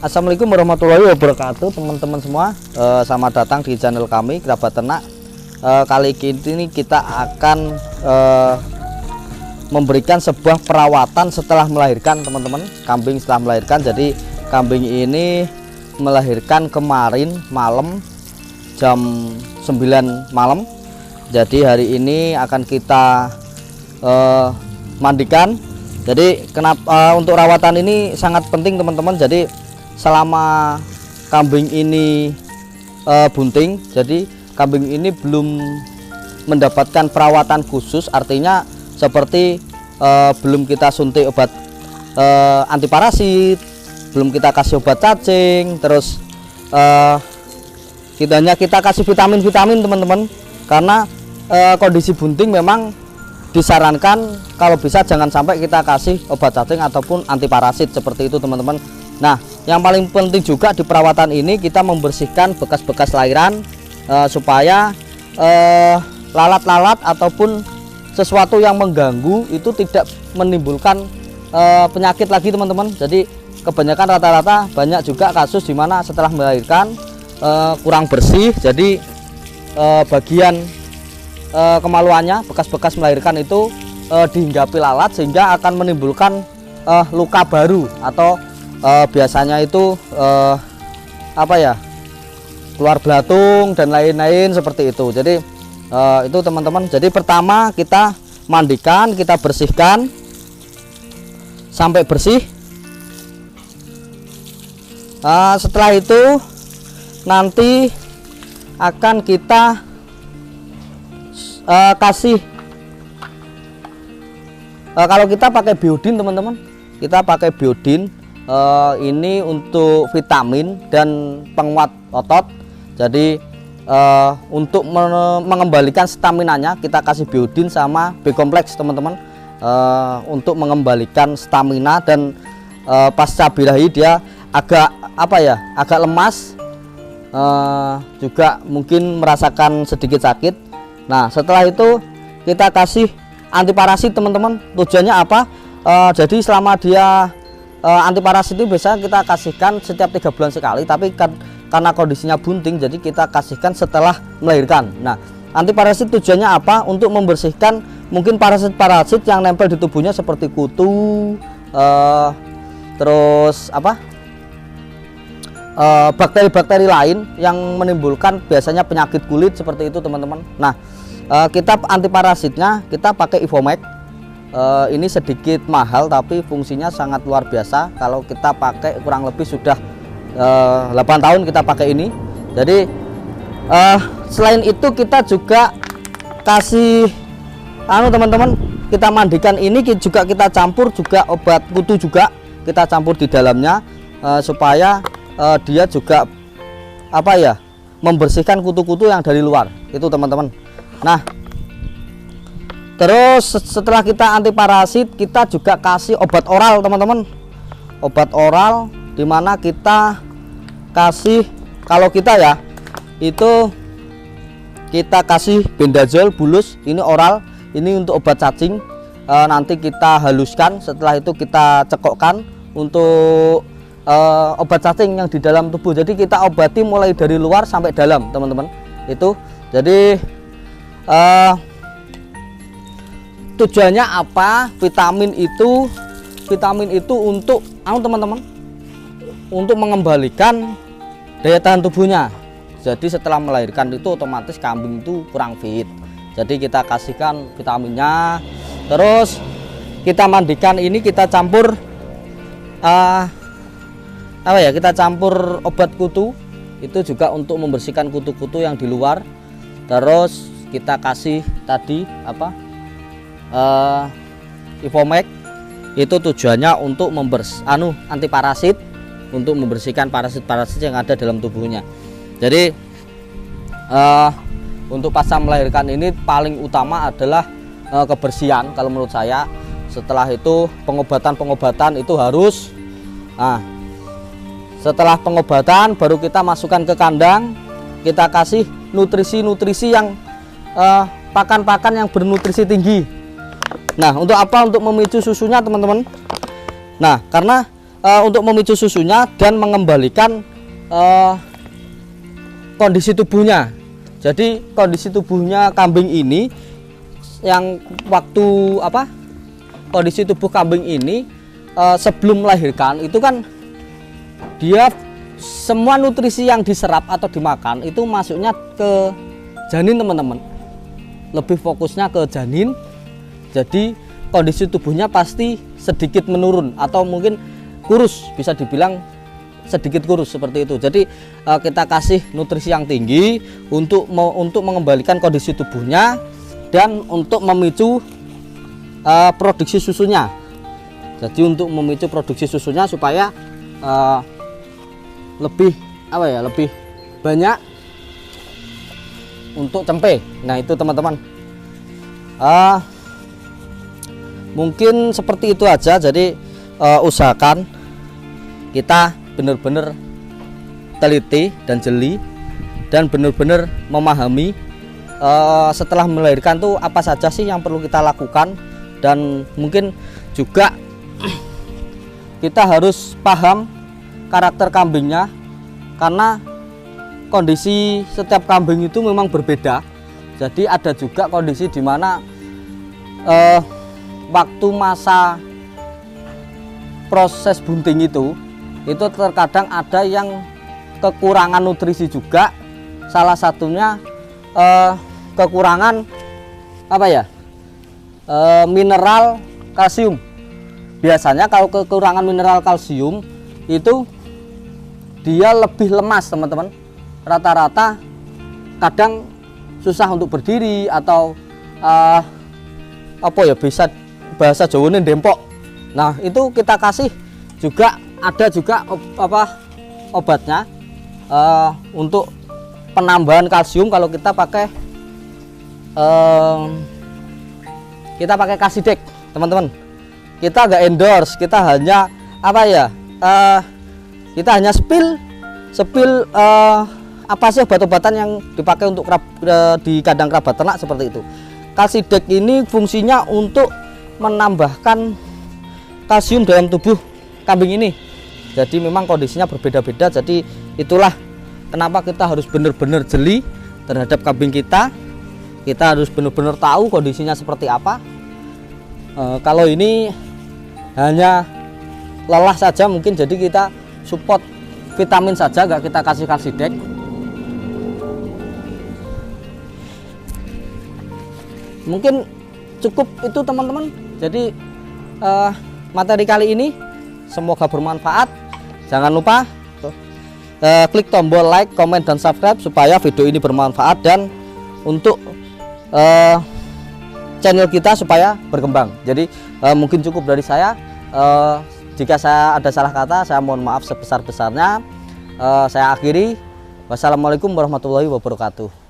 Assalamualaikum warahmatullahi wabarakatuh, teman-teman semua. Selamat datang di channel kami Kerabat Ternak. Kali ini kita akan memberikan sebuah perawatan setelah melahirkan, teman-teman. Kambing setelah melahirkan. Jadi kambing ini melahirkan kemarin malam jam 9 malam. Jadi hari ini akan kita mandikan. Jadi kenapa untuk rawatan ini sangat penting, teman-teman. Jadi selama kambing ini bunting, jadi kambing ini belum mendapatkan perawatan khusus, artinya seperti belum kita suntik obat anti parasit, belum kita kasih obat cacing, terus kita kasih vitamin-vitamin, teman-teman. Karena kondisi bunting memang disarankan kalau bisa jangan sampai kita kasih obat cacing ataupun anti parasit seperti itu, teman-teman. Nah, yang paling penting juga di perawatan ini kita membersihkan bekas-bekas lahiran supaya lalat-lalat ataupun sesuatu yang mengganggu itu tidak menimbulkan penyakit lagi, teman-teman. Jadi kebanyakan rata-rata banyak juga kasus dimana setelah melahirkan kurang bersih, jadi bagian kemaluannya, bekas-bekas melahirkan itu dihinggapi lalat sehingga akan menimbulkan luka baru atau biasanya itu keluar belatung dan lain-lain seperti itu. Jadi itu, teman-teman. Jadi pertama kita mandikan, kita bersihkan sampai bersih. Setelah itu nanti akan kita kasih kalau kita pakai biodin, teman-teman, kita pakai biodin. Ini untuk vitamin dan penguat otot. Jadi untuk mengembalikan staminanya kita kasih biodin sama B kompleks, teman-teman, untuk mengembalikan stamina dan pasca birahi dia agak agak lemas, juga mungkin merasakan sedikit sakit. Nah, setelah itu kita kasih anti parasit, teman-teman. Tujuannya apa? Jadi selama dia anti parasit itu biasa kita kasihkan setiap 3 bulan sekali, tapi karena kondisinya bunting jadi kita kasihkan setelah melahirkan. Nah, anti parasit tujuannya apa? Untuk membersihkan mungkin parasit-parasit yang nempel di tubuhnya seperti kutu, terus bakteri-bakteri lain yang menimbulkan biasanya penyakit kulit seperti itu, teman-teman. Nah, kita anti parasitnya kita pakai Ivomek. Ini sedikit mahal tapi fungsinya sangat luar biasa. Kalau kita pakai kurang lebih sudah 8 tahun kita pakai ini. Jadi selain itu kita juga kasih teman-teman, kita mandikan ini juga kita campur juga obat kutu, juga kita campur di dalamnya supaya dia juga membersihkan kutu-kutu yang dari luar itu, teman-teman. Nah, terus setelah kita anti parasit kita juga kasih obat oral, teman-teman. Obat oral dimana kita kasih, kalau kita itu kita kasih bendazol bulus, ini oral, ini untuk obat cacing. Nanti kita haluskan, setelah itu kita cekokkan untuk obat cacing yang di dalam tubuh. Jadi kita obati mulai dari luar sampai dalam, teman-teman. Itu jadi tujuannya apa? Vitamin itu untuk teman-teman, untuk mengembalikan daya tahan tubuhnya. Jadi setelah melahirkan itu otomatis kambing itu kurang fit. Jadi kita kasihkan vitaminnya. Terus kita mandikan ini, kita campur kita campur obat kutu. Itu juga untuk membersihkan kutu-kutu yang di luar. Terus kita kasih tadi Ivomek, itu tujuannya untuk anti parasit, untuk membersihkan parasit-parasit yang ada dalam tubuhnya. Jadi untuk pasca melahirkan ini paling utama adalah kebersihan kalau menurut saya. Setelah itu pengobatan itu harus. Nah, setelah pengobatan baru kita masukkan ke kandang, kita kasih nutrisi-nutrisi yang pakan-pakan yang bernutrisi tinggi. Nah, untuk apa? Untuk memicu susunya, teman-teman. Nah, karena untuk memicu susunya dan mengembalikan kondisi tubuhnya. Jadi kondisi tubuhnya kambing ini yang waktu kondisi tubuh kambing ini sebelum melahirkan itu kan dia semua nutrisi yang diserap atau dimakan itu masuknya ke janin teman-teman, lebih fokusnya ke janin. Jadi kondisi tubuhnya pasti sedikit menurun atau mungkin kurus, bisa dibilang sedikit kurus seperti itu. Jadi kita kasih nutrisi yang tinggi untuk mengembalikan kondisi tubuhnya dan untuk memicu produksi susunya. Jadi untuk memicu produksi susunya supaya lebih lebih banyak untuk cempe. Nah itu teman-teman, mungkin seperti itu aja. Jadi usahakan kita benar-benar teliti dan jeli dan benar-benar memahami setelah melahirkan tuh apa saja sih yang perlu kita lakukan, dan mungkin juga kita harus paham karakter kambingnya, karena kondisi setiap kambing itu memang berbeda. Jadi ada juga kondisi di mana waktu masa proses bunting itu terkadang ada yang kekurangan nutrisi juga. Salah satunya kekurangan mineral kalsium. Biasanya kalau kekurangan mineral kalsium itu dia lebih lemas teman-teman. Rata-rata kadang susah untuk berdiri atau bisa bahasa Jawanya dempok. Nah itu kita kasih juga, ada juga obatnya untuk penambahan kalsium. Kalau kita pakai Kasidek teman-teman, kita nggak endorse, kita hanya kita hanya spill apa sih obat-obatan yang dipakai untuk di kandang kerabat ternak seperti itu. Kasidek ini fungsinya untuk menambahkan kalsium dalam tubuh kambing ini. Jadi memang kondisinya berbeda-beda. Jadi itulah kenapa kita harus benar-benar jeli terhadap kambing kita. Kita harus benar-benar tahu kondisinya seperti apa. Kalau ini hanya lelah saja mungkin, jadi kita support vitamin saja, nggak kita kasih Kasidek. Mungkin cukup itu teman-teman. Jadi materi kali ini semoga bermanfaat. Jangan lupa klik tombol like, komen, dan subscribe supaya video ini bermanfaat dan untuk channel kita supaya berkembang. Jadi mungkin cukup dari saya. Jika saya ada salah kata, saya mohon maaf sebesar-besarnya. Saya akhiri. Wassalamualaikum warahmatullahi wabarakatuh.